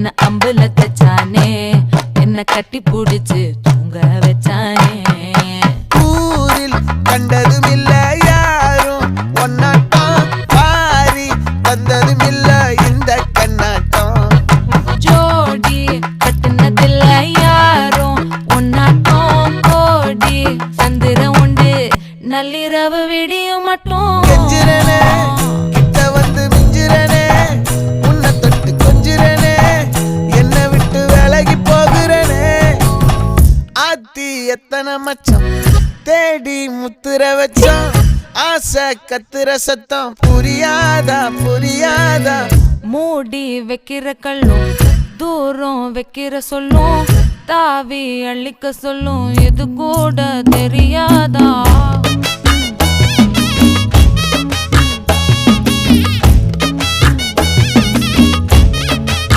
என்ன அம்புல தச்சானே என்ன கட்டி புடிச்சு தூங்க வச்சானே ஊரில் கண்டதும் இல்ல யாரும் ஒன்னாட்டம் பாரி வந்ததும் இல்ல இந்த கண்ணாட்டம் ஜோடி கட்டுனதில்ல யாரும் ஒன்னாட்டம் கோடி சந்திரம் உண்டு நள்ளிரவு விடியும் மட்டும் கெஞ்சிரனே கிட்ட வந்து மிஞ்சிரனே உன்னை தொட்டு கொஞ்சிரனே என்னை விட்டு விலகி போகிறனே ஆத்தி எத்தனை மச்சம் தேடி முத்துற வச்சோம் ஆசை கத்துற சத்தம் புரியாதா புரியாதா மூடி வைக்கிற கல்லும் தூரம் வைக்கிற சொல்லும் தாவி அள்ளிக்க சொல்லும் இது கூட தெரியாதா